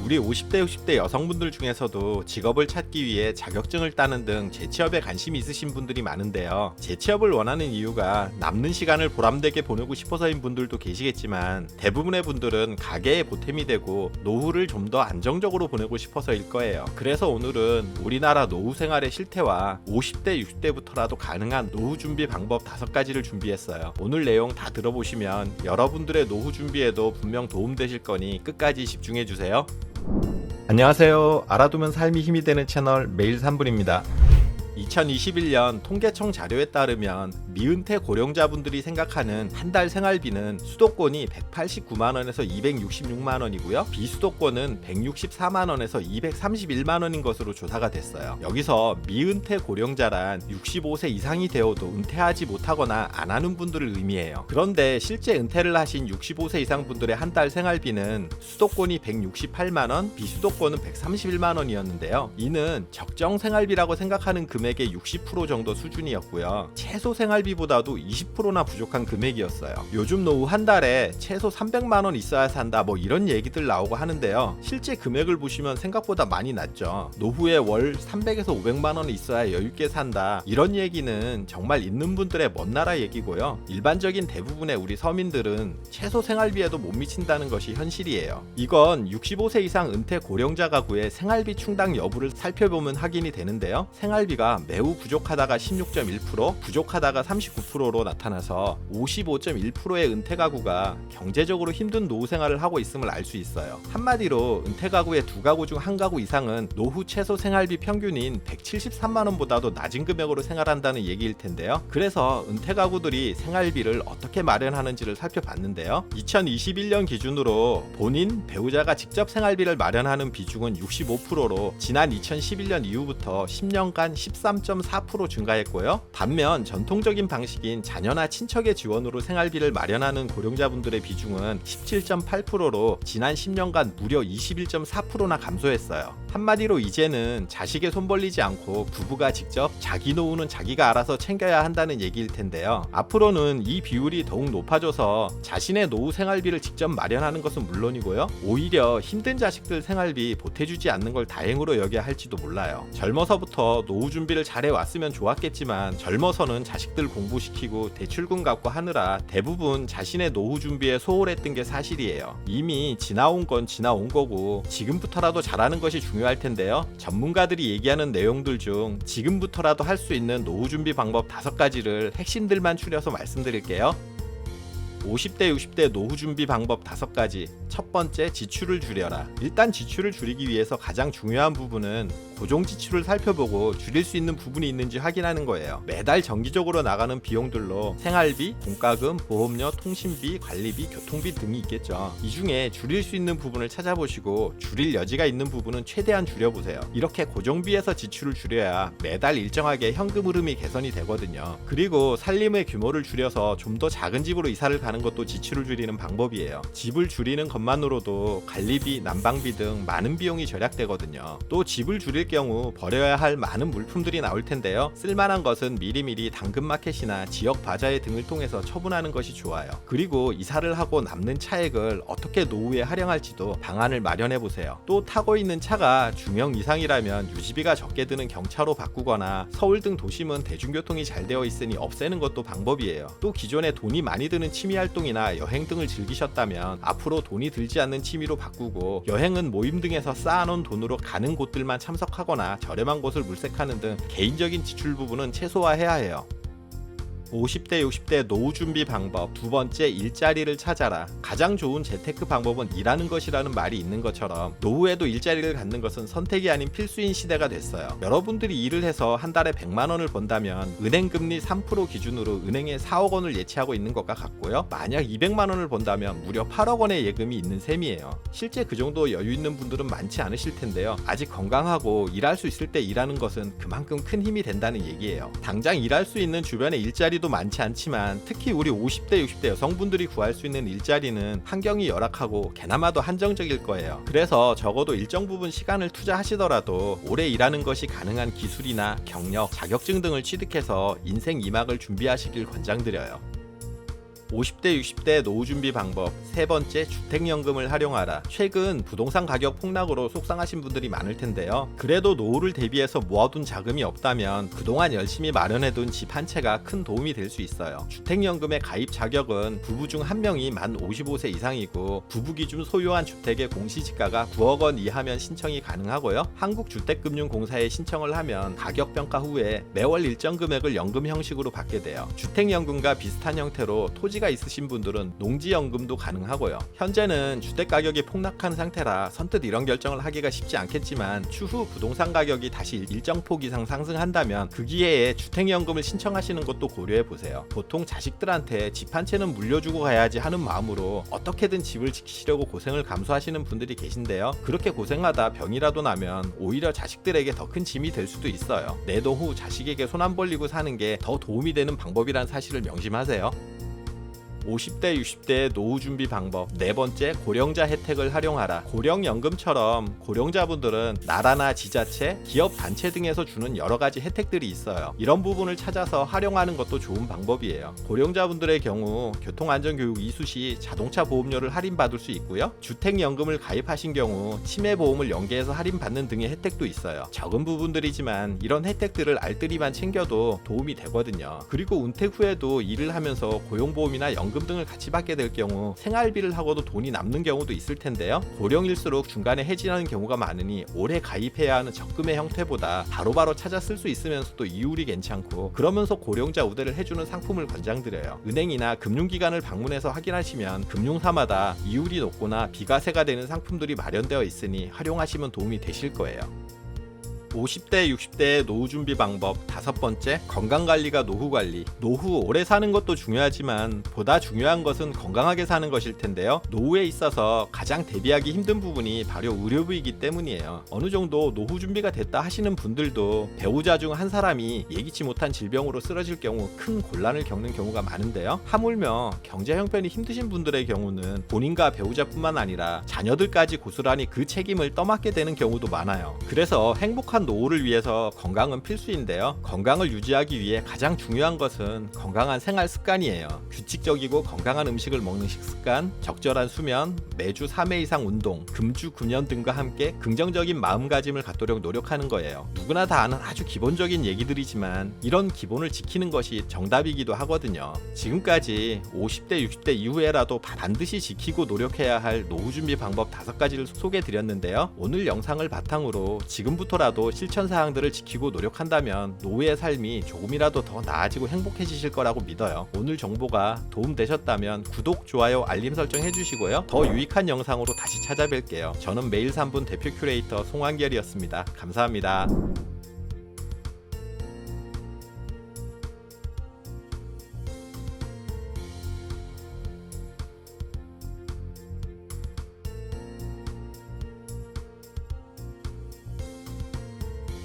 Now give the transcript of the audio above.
우리 50대 60대 여성분들 중에서도 직업을 찾기 위해 자격증을 따는 등 재취업에 관심이 있으신 분들이 많은데요. 재취업을 원하는 이유가 남는 시간을 보람되게 보내고 싶어서인 분들도 계시겠지만 대부분의 분들은 가계에 보탬이 되고 노후를 좀 더 안정적으로 보내고 싶어서일 거예요. 그래서 오늘은 우리나라 노후 생활의 실태와 50대 60대부터라도 가능한 노후 준비 방법 5가지를 준비했어요. 오늘 내용 다 들어보시면 여러분들의 노후 준비에도 분명 도움되실 거니 끝까지 집중해 주세요. 안녕하세요. 알아두면 삶이 힘이 되는 채널 매일 3분입니다. 2021년 통계청 자료에 따르면 미은퇴 고령자분들이 생각하는 한 달 생활비는 수도권이 189만원에서 266만원이고요. 비수도권은 164만원에서 231만원인 것으로 조사가 됐어요. 여기서 미은퇴 고령자란 65세 이상이 되어도 은퇴하지 못하거나 안 하는 분들을 의미해요. 그런데 실제 은퇴를 하신 65세 이상 분들의 한 달 생활비는 수도권이 168만원, 비수도권은 131만원이었는데요. 이는 적정 생활비라고 생각하는 금액의 60% 정도 수준이었고요. 최소 생활비보다도 20%나 부족한 금액이었어요. 요즘 노후 한 달에 최소 300만원 있어야 산다 뭐 이런 얘기들 나오고 하는데요. 실제 금액을 보시면 생각보다 많이 낮죠. 노후에 월 300에서 500만원 있어야 여유있게 산다 이런 얘기는 정말 있는 분들의 먼 나라 얘기고요. 일반적인 대부분의 우리 서민들은 최소 생활비에도 못 미친다는 것이 현실이에요. 이건 65세 이상 은퇴 고령자 가구의 생활비 충당 여부를 살펴보면 확인이 되는데요. 생활비가 매우 부족하다가 16.1%, 부족하다가 39%로 나타나서 55.1%의 은퇴 가구가 경제적으로 힘든 노후 생활을 하고 있음을 알 수 있어요. 한마디로 은퇴 가구의 2가구 중 1가구 이상은 노후 최소 생활비 평균인 173만원보다도 낮은 금액으로 생활한다는 얘기일 텐데요. 그래서 은퇴 가구들이 생활비를 어떻게 마련하는지를 살펴봤는데요. 2021년 기준으로 본인, 배우자가 직접 생활비를 마련하는 비중은 65%로 지난 2011년 이후부터 10년간 13.4% 증가했고요. 반면 전통적인 방식인 자녀나 친척의 지원으로 생활비를 마련하는 고령자분들의 비중은 17.8%로 지난 10년간 무려 21.4%나 감소했어요. 한마디로 이제는 자식에 손 벌리지 않고 부부가 직접 자기 노후는 자기가 알아서 챙겨야 한다는 얘기일 텐데요. 앞으로는 이 비율이 더욱 높아져서 자신의 노후 생활비를 직접 마련하는 것은 물론이고요. 오히려 힘든 자식들 생활비 보태주지 않는 걸 다행으로 여겨야 할지도 몰라요. 젊어서부터 노후 준비를 잘해왔으면 좋았겠지만 젊어서는 자식들 공부시키고 대출금 갚고 하느라 대부분 자신의 노후 준비에 소홀했던 게 사실이에요. 이미 지나온 건 지나온 거고 지금부터라도 잘하는 것이 중요할 텐데요. 전문가들이 얘기하는 내용들 중 지금부터라도 할 수 있는 노후 준비 방법 5가지를 핵심들만 추려서 말씀드릴게요. 50대 60대 노후 준비 방법 5가지. 첫 번째, 지출을 줄여라. 일단 지출을 줄이기 위해서 가장 중요한 부분은 고정 지출을 살펴보고 줄일 수 있는 부분이 있는지 확인하는 거예요. 매달 정기적으로 나가는 비용들로 생활비, 공과금, 보험료, 통신비, 관리비, 교통비 등이 있겠죠. 이 중에 줄일 수 있는 부분을 찾아보시고 줄일 여지가 있는 부분은 최대한 줄여보세요. 이렇게 고정비에서 지출을 줄여야 매달 일정하게 현금 흐름이 개선이 되거든요. 그리고 살림의 규모를 줄여서 좀 더 작은 집으로 이사를 가는 것도 지출을 줄이는 방법이에요. 집을 줄이는 것만으로도 관리비, 난방비 등 많은 비용이 절약되거든요. 또 집을 줄일 경우 버려야 할 많은 물품들이 나올 텐데요. 쓸만한 것은 미리미리 당근마켓이나 지역 바자회 등을 통해서 처분하는 것이 좋아요. 그리고 이사를 하고 남는 차액을 어떻게 노후에 활용할지도 방안을 마련해 보세요. 또 타고 있는 차가 중형 이상이라면 유지비가 적게 드는 경차로 바꾸거나 서울 등 도심은 대중교통이 잘 되어 있으니 없애는 것도 방법이에요. 또 기존에 돈이 많이 드는 취미 활동이나 여행 등을 즐기셨다면 앞으로 돈이 들지 않는 취미로 바꾸고 여행은 모임 등에서 쌓아놓은 돈으로 가는 곳들만 참석하거나 저렴한 곳을 물색하는 등 개인적인 지출 부분은 최소화해야 해요. 50대 60대 노후 준비 방법. 두 번째, 일자리를 찾아라. 가장 좋은 재테크 방법은 일하는 것이라는 말이 있는 것처럼 노후에도 일자리를 갖는 것은 선택이 아닌 필수인 시대가 됐어요. 여러분들이 일을 해서 한 달에 100만원을 번다면 은행 금리 3% 기준으로 은행에 4억 원을 예치하고 있는 것과 같고요. 만약 200만원을 번다면 무려 8억 원의 예금이 있는 셈이에요. 실제 그 정도 여유 있는 분들은 많지 않으실 텐데요. 아직 건강하고 일할 수 있을 때 일하는 것은 그만큼 큰 힘이 된다는 얘기예요. 당장 일할 수 있는 주변에 일자리도 많지 않지만 특히 우리 50대 60대 여성분들이 구할 수 있는 일자리는 환경이 열악하고 개나마도 한정적일 거예요. 그래서 적어도 일정 부분 시간을 투자하시더라도 오래 일하는 것이 가능한 기술이나 경력, 자격증 등을 취득해서 인생 2막을 준비하시길 권장드려요. 50대 60대 노후 준비 방법. 세 번째, 주택연금을 활용하라. 최근 부동산 가격 폭락으로 속상하신 분들이 많을 텐데요. 그래도 노후를 대비해서 모아둔 자금이 없다면 그동안 열심히 마련해둔 집 한 채가 큰 도움이 될 수 있어요. 주택연금의 가입 자격은 부부 중 한 명이 만 55세 이상이고 부부 기준 소유한 주택의 공시지가가 9억 원 이하면 신청이 가능하고요. 한국주택금융공사에 신청을 하면 가격평가 후에 매월 일정 금액을 연금 형식으로 받게 돼요. 주택연금과 비슷한 형태로 토지가 있으신 분들은 농지연금도 가능하고요. 현재는 주택 가격이 폭락한 상태라 선뜻 이런 결정을 하기가 쉽지 않겠지만 추후 부동산 가격이 다시 일정 폭 이상 상승한다면 그 기회에 주택연금을 신청하시는 것도 고려해 보세요. 보통 자식들한테 집 한 채는 물려주고 가야지 하는 마음으로 어떻게든 집을 지키시려고 고생을 감수하시는 분들이 계신데요. 그렇게 고생하다 병이라도 나면 오히려 자식들에게 더 큰 짐이 될 수도 있어요. 내 노후 자식에게 손 안 벌리고 사는 게 더 도움이 되는 방법이란 사실을 명심하세요. 50대 60대의 노후 준비 방법. 네 번째, 고령자 혜택을 활용하라. 고령연금처럼 고령자분들은 나라나 지자체, 기업 단체 등에서 주는 여러 가지 혜택들이 있어요. 이런 부분을 찾아서 활용하는 것도 좋은 방법이에요. 고령자분들의 경우 교통안전교육 이수 시 자동차 보험료를 할인받을 수 있고요. 주택연금을 가입하신 경우 치매보험을 연계해서 할인받는 등의 혜택도 있어요. 적은 부분들이지만 이런 혜택들을 알뜰히만 챙겨도 도움이 되거든요. 그리고 은퇴 후에도 일을 하면서 고용보험이나 연금 등을 같이 받게 될 경우 생활비를 하고도 돈이 남는 경우도 있을 텐데요. 고령일수록 중간에 해지하는 경우가 많으니 오래 가입해야 하는 적금의 형태보다 바로바로 찾아 쓸 수 있으면서도 이율이 괜찮고 그러면서 고령자 우대를 해주는 상품을 권장드려요. 은행이나 금융기관을 방문해서 확인하시면 금융사마다 이율이 높거나 비과세가 되는 상품들이 마련되어 있으니 활용하시면 도움이 되실 거예요. 50대 60대의 노후 준비 방법. 다섯 번째, 건강관리가 노후관리. 노후 오래 사는 것도 중요하지만 보다 중요한 것은 건강하게 사는 것일 텐데요. 노후에 있어서 가장 대비하기 힘든 부분이 바로 의료비이기 때문이에요. 어느 정도 노후 준비가 됐다 하시는 분들도 배우자 중 한 사람이 예기치 못한 질병으로 쓰러질 경우 큰 곤란을 겪는 경우가 많은데요. 하물며 경제 형편이 힘드신 분들의 경우는 본인과 배우자뿐만 아니라 자녀들까지 고스란히 그 책임을 떠맡게 되는 경우도 많아요. 그래서 행복한 노후를 위해서 건강은 필수인데요. 건강을 유지하기 위해 가장 중요한 것은 건강한 생활 습관이에요. 규칙적이고 건강한 음식을 먹는 식습관, 적절한 수면, 매주 3회 이상 운동, 금주 금연 등과 함께 긍정적인 마음가짐을 갖도록 노력하는 거예요. 누구나 다 아는 아주 기본적인 얘기들이지만 이런 기본을 지키는 것이 정답이기도 하거든요. 지금까지 50대 60대 이후에라도 반드시 지키고 노력해야 할 노후 준비 방법 5가지를 소개해 드렸는데요. 오늘 영상을 바탕으로 지금부터라도 실천 사항들을 지키고 노력한다면 노후의 삶이 조금이라도 더 나아지고 행복해지실 거라고 믿어요. 오늘 정보가 도움되셨다면 구독, 좋아요, 알림 설정 해주시고요. 더 유익한 영상으로 다시 찾아뵐게요. 저는 매일 3분 대표 큐레이터 송한결이었습니다. 감사합니다.